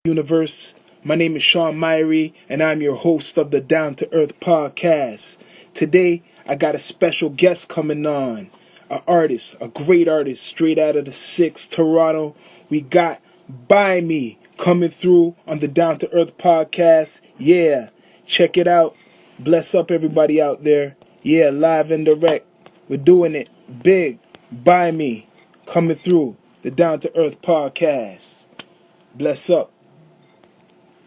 Universe. My name is Sean Myrie, and I'm your host of the Down to Earth podcast. Today, I got a special guest coming on. An artist, a great artist, straight out of the 6, Toronto. We got byeme coming through on the Down to Earth podcast. Yeah, check it out. Bless up everybody out there. Yeah, live and direct. We're doing it big. byeme coming through the Down to Earth podcast. Bless up.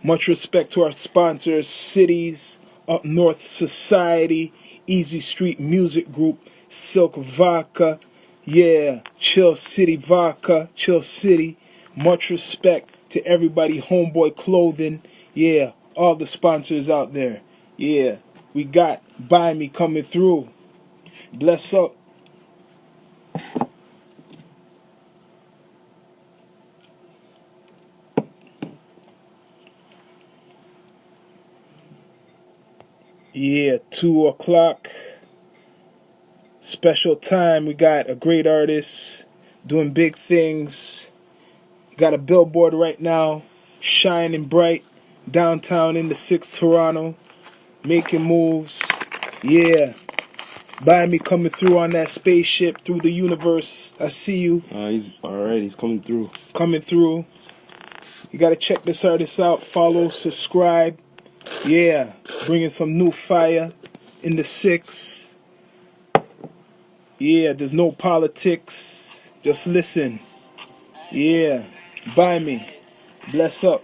Much respect to our sponsors, Cities, Up North Society, Easy Street Music Group, Silk Vodka, yeah, Chill City Vodka, Chill City. Much respect to everybody, Homeboy Clothing, yeah, all the sponsors out there. Yeah, we got byeme coming through. Bless up. Yeah, 2 o'clock. Special time. We got a great artist doing big things. Got a billboard right now, shining bright, downtown in the 6 Toronto, making moves. Yeah, byeme coming through on that spaceship through the universe. I see you He's alright. He's coming through. coming through. You gotta check this artist out. Follow, subscribe. Yeah, bringing some new fire in the 6. Yeah, there's no politics. Just listen. Yeah, byeme. Bless up.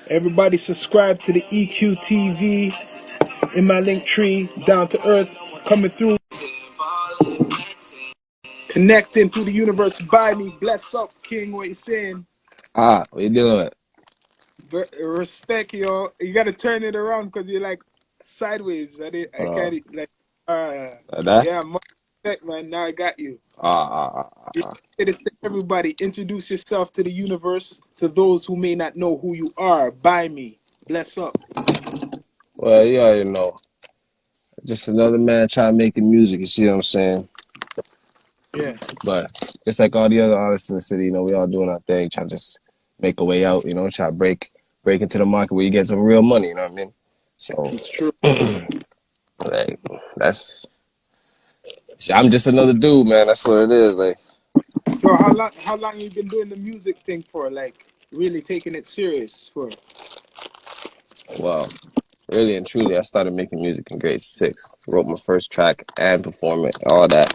Everybody subscribe to the EQ TV in my link tree, down to earth, coming through, connecting through the universe. byeme. Bless up, King. What you saying? What you dealing with? Respect, yo. You gotta turn it around because you're like sideways. I Uh, can't like. like that? Yeah, much respect, man. Now I got you. Ah, ah, ah, ah, You ah. say this to everybody. Introduce yourself to the universe. To those who may not know who you are, byeme. Bless up. Well, you already know. Just another man trying to make music, you see what I'm saying? Yeah. But it's like all the other artists in the city, we all doing our thing, trying to just make a way out, try to break into the market where you get some real money, you know what I mean? So, It's true. like, I'm just another dude, man. That's what it is. Like, So how long you been doing the music thing for? Like really taking it serious for? well, really and truly, I started making music in grade 6. Wrote my first track and perform it, all that.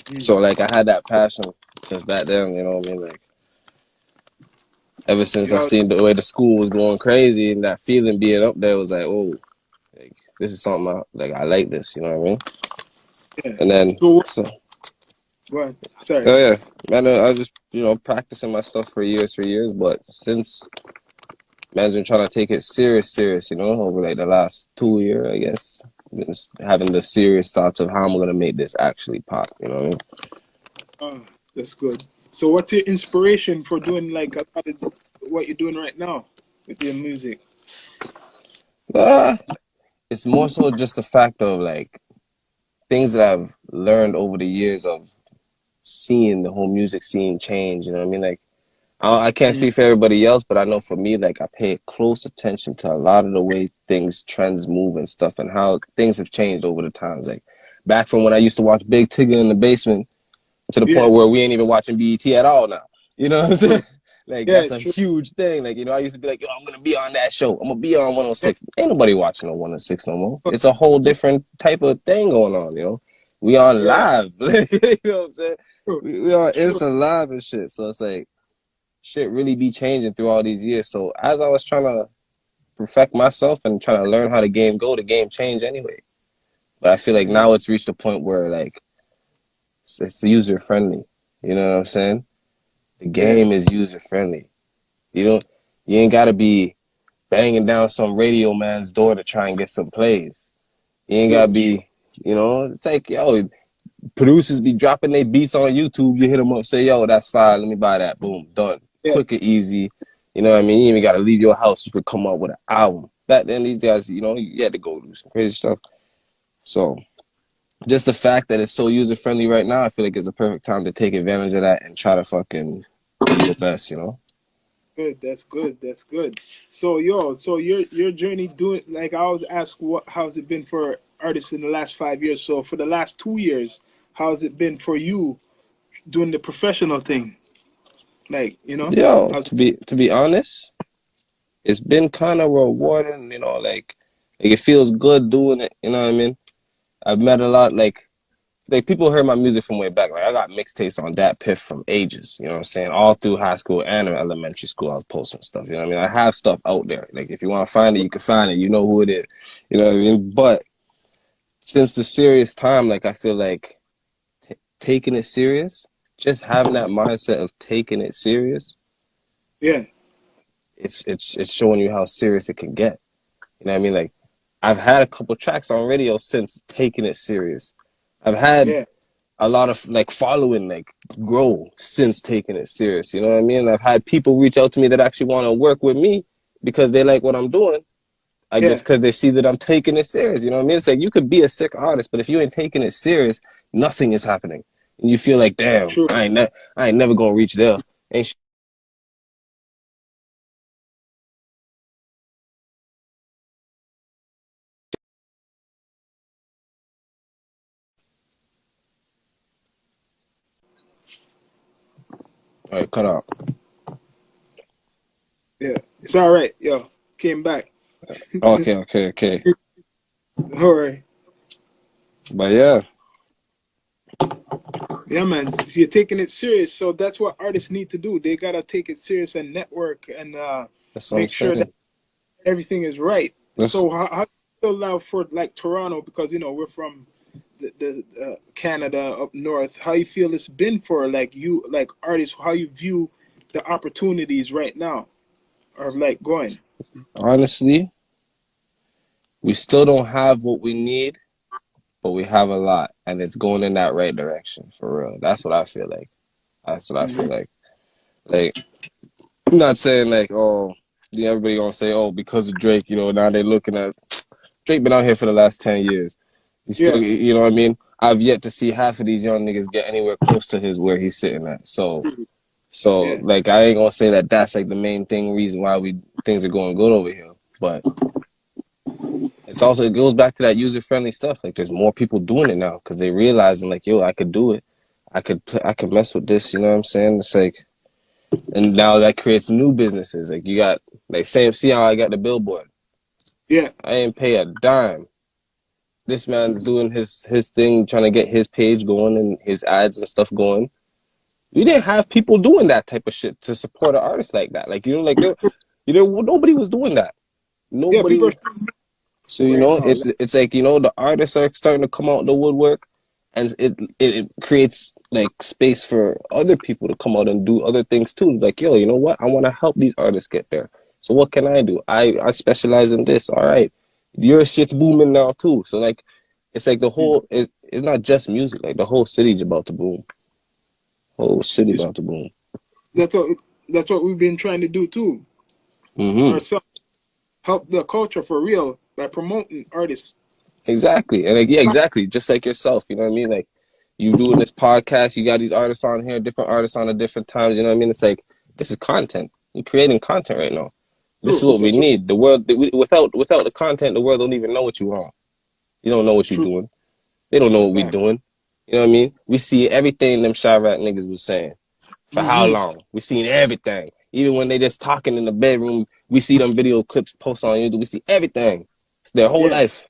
Mm. So like I had that passion since back then, you know what I mean? Like ever since I Yo, seen the way the school was going crazy and that feeling being up there was like, oh, like this is something I like this, you know what I mean? yeah. And then So what? Sorry. oh yeah, man, I was just practicing my stuff for years, but since man's been trying to take it serious, over like the last 2 years, I guess, just having the serious thoughts of how I'm gonna make this actually pop, you know what I mean? That's good. So what's your inspiration for doing like a lot of what you're doing right now with your music? Uh, it's more so just the fact of like things that I've learned over the years of seeing the whole music scene change. You know what I mean? Like, I can't Mm. speak for everybody else, but I know for me, like, I pay close attention to a lot of the way trends move and stuff and how things have changed over the times. Like, back from when I used to watch Big Tigger in the basement to the Yeah. point where we ain't even watching BET at all now. You know what I'm saying? Like, Yeah, that's a it's true. huge thing. Like, I used to be like, yo, I'm going to be on that show. I'm going to be on Yeah. 106. Ain't nobody watching on 106 no more. It's a whole different type of thing going on. We on Yeah. live. You know what I'm saying? True. We on True. instant live and shit. So it's like, shit really be changing through all these years. So as I was trying to perfect myself and trying to learn how the game go, the game changed anyway. But I feel like Mm. now it's reached a point where like it's user friendly. You know what I'm saying? The Yeah. game is user friendly. You ain't gotta be banging down some radio man's door to try and get some plays. You ain't gotta True. True. be, it's like, yo, producers be dropping their beats on YouTube. You hit them up, say, yo, that's fine. Let me buy that. Boom, done. Yeah. Quick and easy. You know what I mean? You even got to leave your house. You could come up with an album. Back then, these guys, you had to go do some crazy stuff. So just the fact that it's so user friendly right now, I feel like it's a perfect time to take advantage of that and try to fucking be your best, you know? Good. That's good. That's good. So so your journey doing, like I always ask, what how's it been for artists in the last 5 years? So for the last 2 years, how's it been for you doing the professional thing? Like, Yo, how's to be honest, it's been kind of rewarding, you know, like it feels good doing it, you know what I mean? I've met a lot like people heard my music from way back. Like I got mixtapes on that Piff from ages. You know what I'm saying? All through high school and elementary school, I was posting stuff. You know what I mean? I have stuff out there. Like if you want to find it, you can find it. You know who it is. You know what I mean? But since the serious time, like I feel like taking it serious, just having that mindset of taking it serious, yeah, it's showing you how serious it can get. You know what I mean? Like I've had a couple tracks on radio since taking it serious. I've had yeah, a lot of like following like grow since taking it serious. You know what I mean? I've had people reach out to me that actually want to work with me because they like what I'm doing. I guess yeah. because they see that I'm taking it serious. You know what I mean? It's like you could be a sick artist, but if you ain't taking it serious, nothing is happening. And you feel like, damn, True. I ain't never gonna reach there. Ain't all right, cut out. Yeah, it's all right. Yo, came back. Okay. All right. But yeah, Yeah, man. So you're taking it serious. So that's what artists need to do. They gotta take it serious and network and that's what I'm make sure that saying. everything is right. That's So how do you feel now for like Toronto, because we're from the Canada up north. How you feel it's been for like you, like artists? How you view the opportunities right now, or like going? honestly, we still don't have what we need, but we have a lot, and it's going in that right direction for real. That's what I feel like. That's what I feel Hmm. like. Like, I'm not saying like, oh, yeah, everybody gonna say, oh, because of Drake, you know, now they looking at Drake been out here for the last 10 years. He's still, Yeah, you know what I mean? I've yet to see half of these young niggas get anywhere close to his where he's sitting at. So yeah, like, I ain't gonna say that that's like the main reason why things are going good over here, but it goes back to that user friendly stuff. Like, there's more people doing it now because they realizing like, yo, I could do it. I could mess with this. You know what I'm saying? It's like, and now that creates new businesses. Like you got like same. See how I got the billboard? yeah. I ain't pay a dime. This man's doing his thing, trying to get his page going and his ads and stuff going. We didn't have people doing that type of shit to support an artist like that. Like nobody was doing that. Yeah, Nobody people are was. struggling So right now. it's like the artists are starting to come out the woodwork, and it creates like space for other people to come out and do other things too. Like, yo, you know what? I want to help these artists get there. So what can I do? I specialize in this. All right, your shit's booming now too. So like, it's like it's not just music. Like the whole city's about to boom. Whole city It's, about to boom. that's what that's what we've been trying to do too. Hmm. Ourselves, help the culture for real by promoting artists. Exactly. And like, yeah, exactly. Just like yourself, you know what I mean? Like you doing this podcast, you got these artists on here, different artists on at different times, you know what I mean? It's like this is content. You're creating content right now. This is True. what we That's what. need. The world without the content, the world don't even know what you are. You don't know what you're True. doing. They don't know what we Fact. doing. You know what I mean? We see everything them Chirac niggas was saying. For how Hmm. long? We seen everything. Even when they just talking in the bedroom, we see them video clips post on YouTube. We see everything. It's their whole Yeah. life.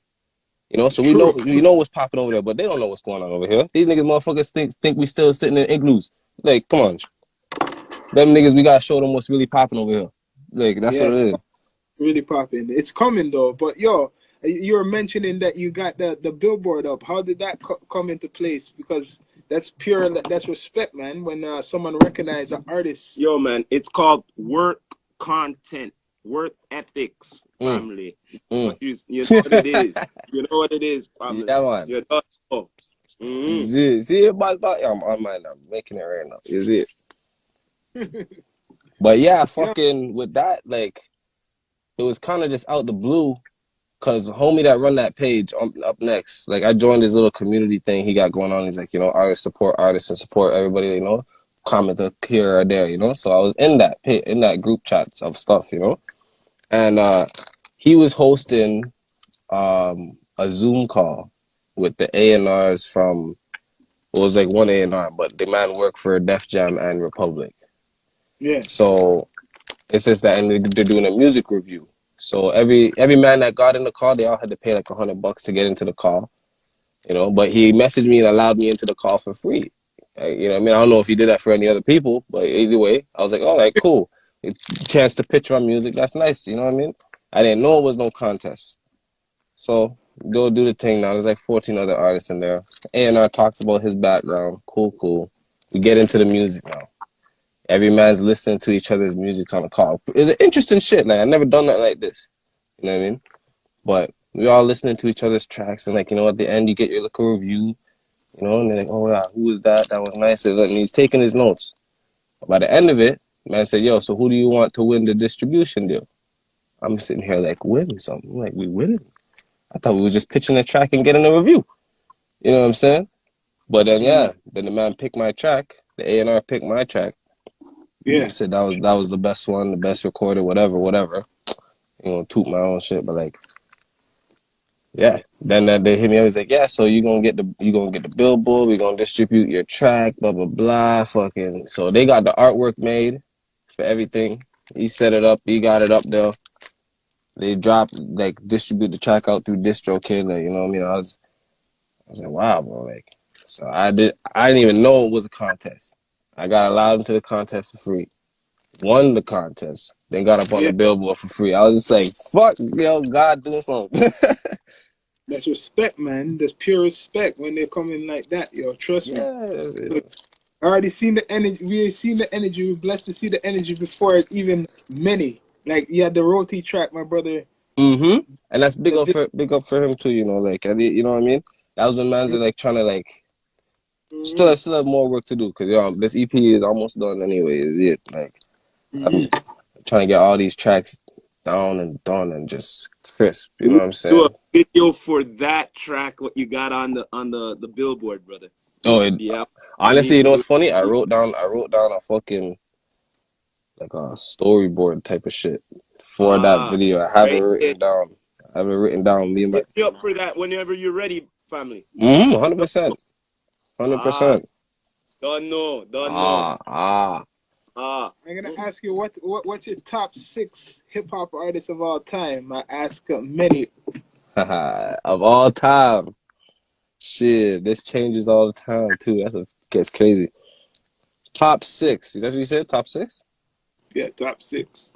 You know, so True. we know what's popping over there, but they don't know what's going on over here. These niggas motherfuckers think we still sitting in igloos. Like, come on. Them niggas, we gotta show them what's really popping over here. Like, that's what Yeah. it is. Really popping. It's coming though. But yo, you were mentioning that you got the billboard up. How did that come into place? Because that's pure. That's respect, man. When someone recognize an artist. Yo, man, it's called work content, work ethics, Mm, family. mm. You know what it is. You know what it is, Yeah, family. man. You know. Mm-hmm. Is it? See it, but yeah, I'm on mine. I'm making it right now. Is it? But yeah, Yeah. fucking with that, like, it was kind of just out the blue. Cause homie that run that page up next, like I joined his little community thing he got going on. He's like, artists support artists and support everybody, comment here or there, So I was in that group chats of stuff, and he was hosting a Zoom call with the A&Rs from, it was like one A&R, but the man worked for Def Jam and Republic. Yeah. So it's just that, and they're doing a music review. So every man that got in the call, they all had to pay like $100 to get into the call, But he messaged me and allowed me into the call for free. I don't know if he did that for any other people, but either way, I was like, all right, cool. Chance to pitch my music, that's nice. You know what I mean? I didn't know it was no contest. So go do the thing now. There's like 14 other artists in there. A&R talks about his background. Cool. We get into the music now. Every man's listening to each other's music on the call. It's interesting shit. Like, I never done that like this. You know what I mean? But we all listening to each other's tracks, and like, at the end you get your little review, and they're like, oh yeah, who was that? That was nice. And he's taking his notes. By the end of it, man said, yo, so who do you want to win the distribution deal? I'm sitting here like, win something. I'm like, we winning? I thought we were just pitching a track and getting a review. You know what I'm saying? But then then the man picked my track. The A&R picked my track. Yeah. I said that was the best one, the best recorded, whatever. Toot my own shit, but like, yeah. Then they hit me up. He's like, yeah, so you gonna get the billboard. We're gonna distribute your track, blah blah blah. Fucking. So they got the artwork made for everything. He set it up. He got it up there. They distribute the track out through DistroKid. Like, you know what I mean? I was like, wow, bro. Like, so I didn't even know it was a contest. I got allowed into the contest for free. Won the contest. Then got up on the billboard for free. I was just like, fuck, yo, God doing something. That's respect, man. That's pure respect when they come in like that, yo. Trust me. Yeah. I already seen the energy. We ain't seen the energy. We're blessed to see the energy before it's even many. Like, you had the Roti track, my brother. And that's big up for him too, like, you know what I mean? That was when man's like trying to like still have more work to do, because this EP is almost done anyway, is it? Like, I'm trying to get all these tracks down and done and just crisp, you know what I'm saying? Do a video for that track, what you got on the billboard, brother. Oh, honestly, you know what's funny? I wrote down a fucking like a storyboard type of shit for that video. I have it written down. Me and my. Hit me up for that whenever you're ready, family. 100%. 100%. Don't know. I'm gonna ask you what's your top 6 hip hop artists of all time? I ask many. Of all time. Shit, this changes all the time too. Gets crazy. Top 6. That's what you said? Top 6? Yeah, top 6.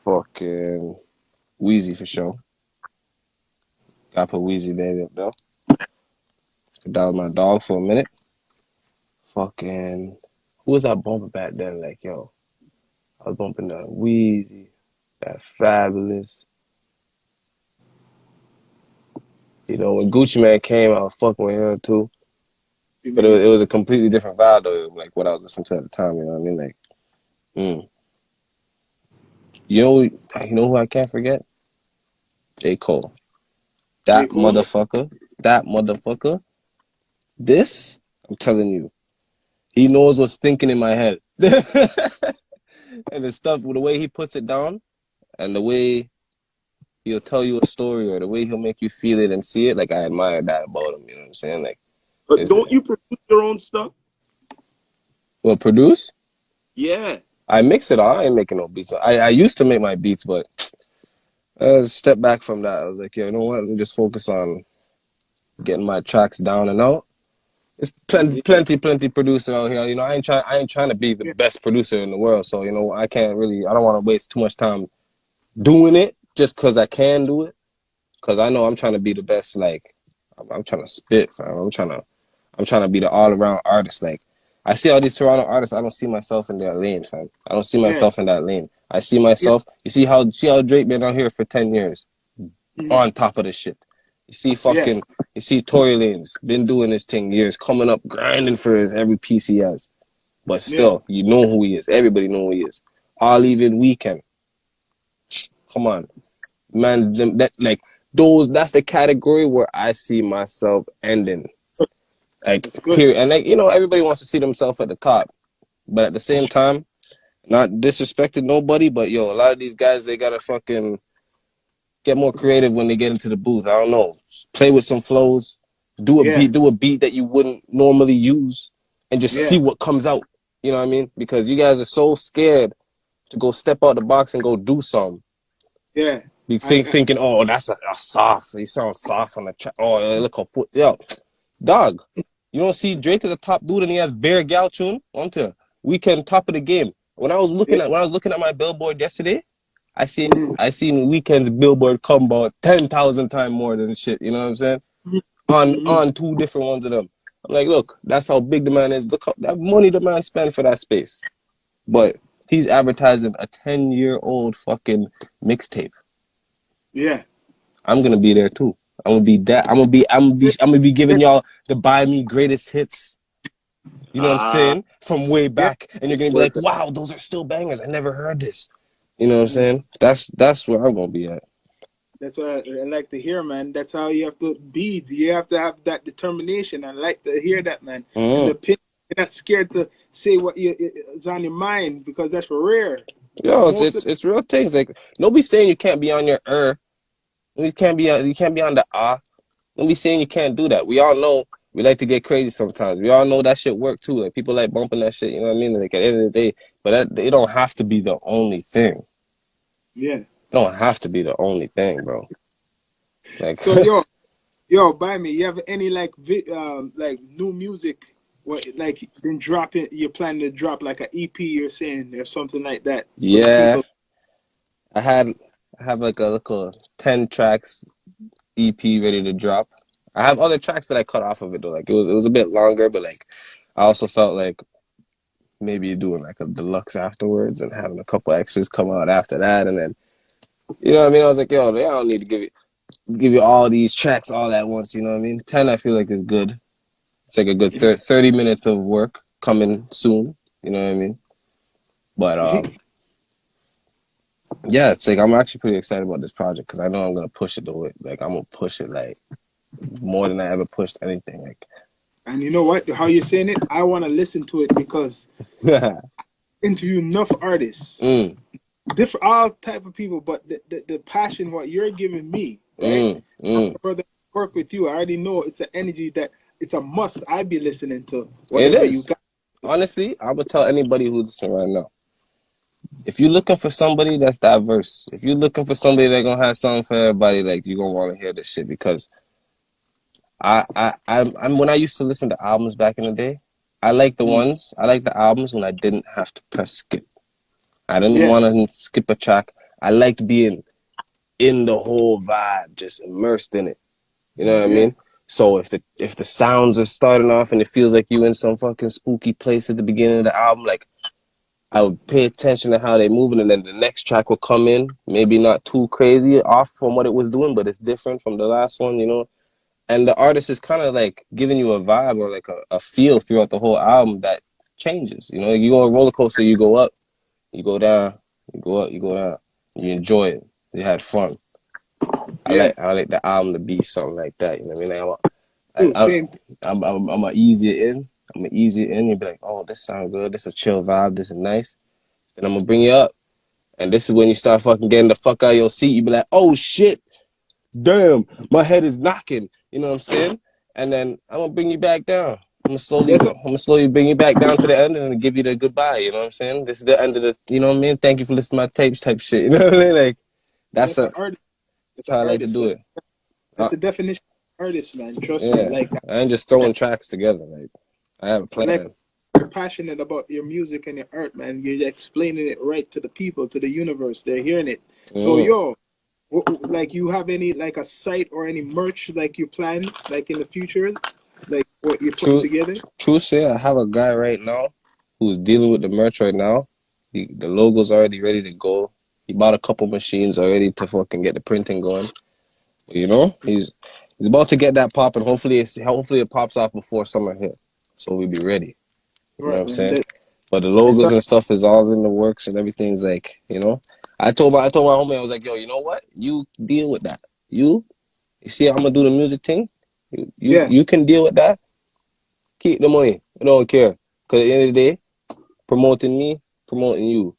Fucking Wheezy for sure. Gotta put Wheezy baby up there. That was my dog for a minute. Fucking who was I bumping back then? Like, yo, I was bumping that Wheezy, that Fabulous. When Gucci Man came, I was fucking with him too. But it was a completely different vibe though, like what I was listening to at the time, you know what I mean? Like, You know who I can't forget? J. Cole. That motherfucker. This, I'm telling you, he knows what's thinking in my head. And the stuff, the way he puts it down, and the way he'll tell you a story, or the way he'll make you feel it and see it, like, I admire that about him, you know what I'm saying? Like, but don't you produce your own stuff? Well, produce? Yeah. I mix it all. I ain't making no beats. I used to make my beats, but step back from that. I was like, yeah, you know what? Let me just focus on getting my tracks down and out. There's plenty producer out here. I ain't trying to be the best producer in the world. So, I don't want to waste too much time doing it just because I can do it. Because I know I'm trying to be the best. Like, I'm trying to spit, fam. I'm trying to be the all around artist. Like, I see all these Toronto artists. I don't see myself in their lane, fam. I don't see myself in that lane. I see myself. You see how Drake been out here for 10 years, on top of the shit. You see Tory Lanez been doing this thing years, coming up grinding for every piece he has, but still, you know who he is. Everybody know who he is. All even Weekend. Come on, man, that like those. That's the category where I see myself ending. Like That's good. period. And like everybody wants to see themselves at the top, but at the same time, not disrespecting nobody, but yo, a lot of these guys they gotta fucking get more creative when they get into the booth. I don't know, play with some flows, do Yeah, a beat that you wouldn't normally use, and just see yeah, what comes out. You know what I mean? Because you guys are so scared to go step out the box and go do something. yeah. Be I thinking, oh, that's a soft. He sounds soft on the track. Oh, look how put yo, dog. You don't see Drake is a top dude and he has bare gal tune. I'm telling you, Weekend top of the game. When I was yeah. looking at my billboard yesterday, Mhm, I seen Weekend's billboard come about 10,000 times more than shit. You know what I'm saying? mhm, On mhm. two different ones of them. I'm like, look, that's how big the man is. Look how that money the man spent for that space. But he's advertising a 10-year-old fucking mixtape. Yeah. I'm gonna be there too. I'm gonna be that. I'm gonna be giving y'all the buy me greatest hits. You know what I'm Ah, saying? From way Yeah. back, and you're gonna be like, work. wow, those are still bangers. I never heard this. You know what I'm Mhm. saying? That's where I'm gonna be at. That's what I like to hear, man. That's how you have to be. You have to have that determination. I like to hear that, man. And the Mm. opinion, you're not scared to say what is on your mind because that's rare. Yo, Most of it's real things. Like nobody's saying you can't be on your you can't be on the Nobody's saying you can't do that. We all know we like to get crazy sometimes. We all know that shit work too. Like people like bumping that shit. You know what I mean? Like at the end of the day, but it don't have to be the only thing. yeah. It don't have to be the only thing, bro. Like, So by me, you have any like new music? What like been dropping? You're planning to drop like an EP? You're saying or something like that for the yeah, people. I had I have like a little 10 tracks EP ready to drop. I have other tracks that I cut off of it though. Like it was a bit longer, but like I also felt like maybe doing like a deluxe afterwards and having a couple extras come out after that, and then you know what I mean. I was like, yo, I don't need to give you all these tracks all at once. You know what I mean? 10 I feel like is good. It's like a good 30 minutes of work coming soon. You know what I mean? But yeah, it's like I'm actually pretty excited about this project because I know I'm gonna push it though. Like I'm gonna push it like more than I ever pushed anything. Like, And you know what? How you're saying it, I want to listen to it because interview enough artists, mm, different all type of people, but the passion what you're giving me, right? mm. Further work with you, I already know it's an energy that it's a must. I be listening to It whatever you is. got. Honestly, I'm gonna tell anybody who's listening right now. If you're looking for somebody that's diverse, if you're looking for somebody that's gonna have something for everybody, like you're gonna want to hear this shit because I'm when I used to listen to albums back in the day, Mm, I like the albums when I didn't have to press skip. I didn't yeah, want to skip a track. I liked being in the whole vibe, just immersed in it. You know what I yeah, mean? So if the sounds are starting off and it feels like you in some fucking spooky place at the beginning of the album, like I would pay attention to how they moving, and then the next track will come in, maybe not too crazy off from what it was doing, but it's different from the last one, you know. And the artist is kind of like giving you a vibe or like a feel throughout the whole album that changes. You know, you go a roller coaster, you go up, you go down, you go up, you go down. You enjoy it. You had fun. yeah. I like the album to be something like that. You know what I mean? Too, Like same. I'm a ease it in. I'm a ease it in. You be like, oh, this sounds good. This is a chill vibe. This is nice. And I'm gonna bring you up. And this is when you start fucking getting the fuck out of your seat. You be like, oh shit, damn, my head is knocking. You know what I'm saying? And then I'm gonna bring you back down. That's I'm gonna slowly bring you back down to the end and then give you the goodbye. You know what I'm saying? This is the end of the. You know what I mean? Thank you for listening to my tapes, type shit. You know what I mean? Like that's an artist. that's That's an how I like to artist. do it. That's Uh, the definition of artist, man. Trust me. yeah, Like I ain't just throwing tracks together. Like I have a I like plan. you're passionate about your music and your art, man. You're explaining it right to the people, to the universe. They're hearing it. So, Mm. like, you have any like a site or any merch like you plan like in the future, like what you're putting True, together? true. Say I have a guy right now who's dealing with the merch right now. The logo's already ready to go. He bought a couple machines already to fucking get the printing going. You know, he's about to get that popping. Hopefully it pops off before summer hit, so we'll be ready. You know what Right, I'm man. saying? But the That's logos and stuff is all in the works and everything's like, you know. I told my homie, I was like, yo, you know what? You deal with that. You see, I'm gonna do the music thing. Yeah. You can deal with that. Keep the money. I don't care. Cause at the end of the day, promoting me, promoting you.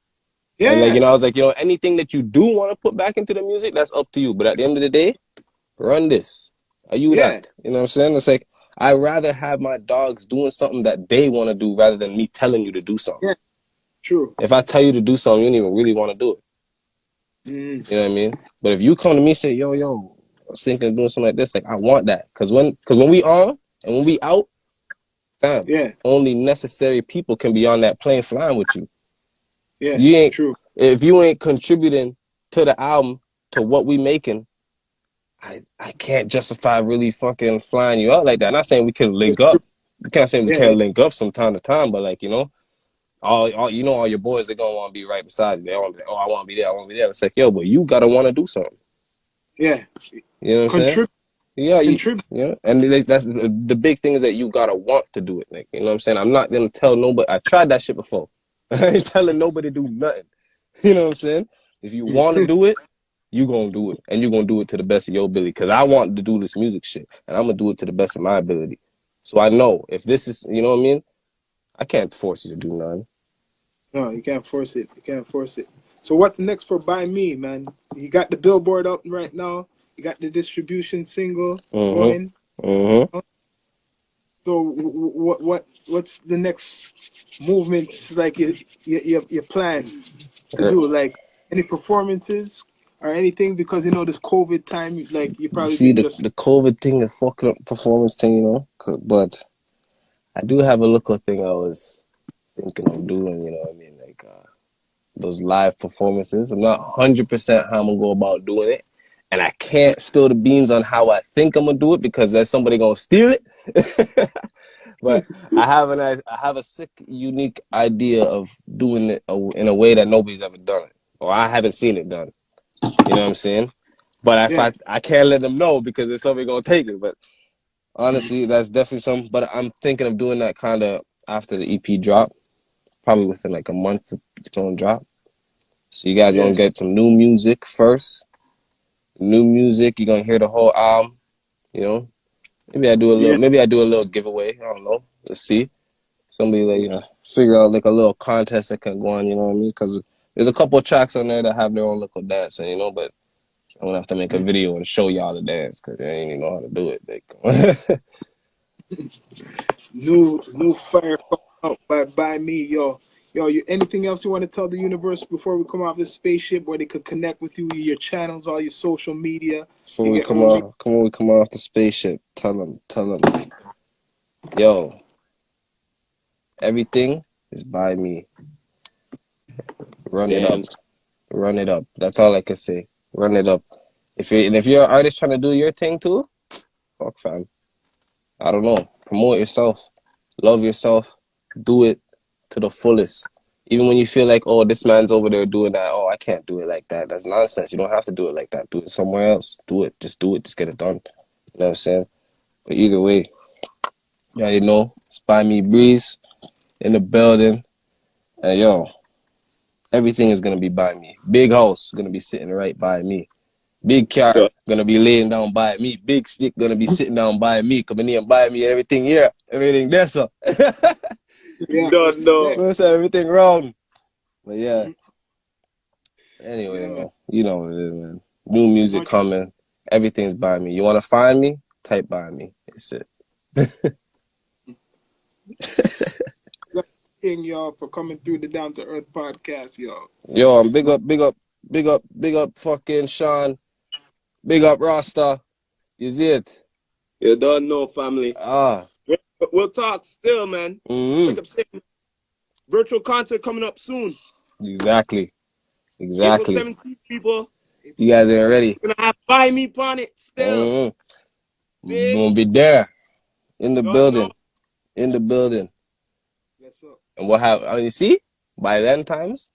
Yeah. And like, Yeah. I was like, anything that you do want to put back into the music, that's up to you. But at the end of the day, run this. Are you Yeah. that? You know what I'm saying? It's like I'd rather have my dogs doing something that they want to do rather than me telling you to do something. Yeah. True. If I tell you to do something, you don't even really want to do it. Mm. You know what I mean? But if you come to me and say, yo, I was thinking of doing something like this, like I want that. Cause when we on and when we out, fam, Yeah. only necessary people can be on that plane flying with you. Yeah. You ain't True. If you ain't contributing to the album, to what we making, I can't justify really fucking flying you out like that. I'm not saying we can link up. You can't say we Yeah. Yeah. can't link up from time to time, but like, all all your boys, they're gonna want to be right beside you. They want to be like, oh, I want to be there, I want to be there. It's like, yo, but you gotta want to do something. Yeah. You know what I'm saying? Contribute. Yeah, Contribute. and that's the big thing is that you gotta want to do it. Like, you know what I'm saying? I'm not gonna tell nobody. I tried that shit before. I ain't telling nobody to do nothing. You know what I'm saying? If you want to do it, you gonna do it, and you gonna do it to the best of your ability. Cause I want to do this music shit, and I'm gonna do it to the best of my ability. So I know if this is, you know what I mean. I can't force you to do nothing. No, you can't force it. You can't force it. So what's next for By Me, man? You got the billboard up right now. You got the distribution single going. So what's the next movements like you plan to do? Like any performances or anything? Because this COVID time, like you You probably see, been the just COVID thing is fucking up performance thing, but I do have a little thing I was thinking of doing, you know what I mean? Like those live performances. I'm not 100% how I'm gonna go about doing it. And I can't spill the beans on how I think I'm gonna do it because there's somebody gonna steal it. But I have a sick, unique idea of doing it in a way that nobody's ever done it, or I haven't seen it done. You know what I'm saying? But if yeah I can't let them know because there's somebody gonna take it. But honestly, that's definitely something. But I'm thinking of doing that kind of after the EP drop, probably within like a month it's gonna drop. So you guys yeah gonna get some new music first. New music, you're gonna hear the whole album. You know, yeah maybe I do a little giveaway. I don't know. Let's see. Somebody like figure out like a little contest that can go on. You know what I mean? Because there's a couple of tracks on there that have their own little dance, and but I'm gonna have to make a video and show y'all the dance because they ain't even know how to do it. Like, new fire coming out by me, yo. You anything else you want to tell the universe before we come off this spaceship, where they could connect with you, your channels, all your social media? before You we get come all the off, we come off the spaceship, tell them, yo, everything is by me. Run it up, Damn. run it up. That's all I can say. Run it up. If you're an artist trying to do your thing too, fuck fam. I don't know. Promote yourself. Love yourself. Do it to the fullest. Even when you feel like, oh, this man's over there doing that. Oh, I can't do it like that. That's nonsense. You don't have to do it like that. Do it somewhere else. Do it. Just do it. Just get it done. You know what I'm saying? But either way, yeah, it's by me Breeze in the building. And yo, everything is gonna be by me. Big house gonna be sitting right by me. Big car Yeah. gonna be laying down by me. Big stick gonna be sitting down by me, coming in by me. Everything here, everything there, so. yeah Don't know. respect. What's everything wrong? But yeah. Mhm. Anyway, Yeah, man, you know what it is, man. New music much coming. Everything's by me. You wanna find me? Type by me. It's it. thing, y'all, for coming through the Down to Earth podcast, y'all. Yo, I'm big up, fucking Sean. Big up, Rasta. You see it? You don't know, family. Ah. We'll talk still, man. Mm-hmm. Like I'm saying, virtual concert coming up soon. Exactly. April Exactly. 17th, people. You guys ain't ready. We're gonna have Buy Me on it still. Mm-hmm. Big. Gonna be there in You the don't know. building. In the building. That's up. And you see, by then times,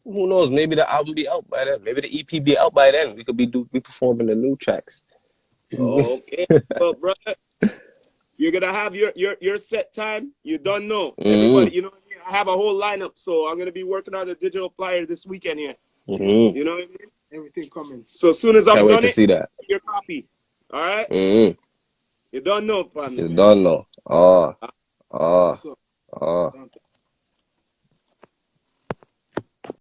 who knows? Maybe the album be out by then. Maybe the EP be out by then. We could be performing the new tracks. Okay. Well, brother, you're gonna have your set time. You don't know. Mm-hmm. Everybody, I have a whole lineup, so I'm gonna be working on the digital flyer this weekend here. Mm-hmm. You know what I mean? Everything coming. So as soon as I'm Can't wait done to it, see that. your copy. All right? Mm-hmm. You don't know, family. You done know. Ah, ah, Yes, sir. ah. Done.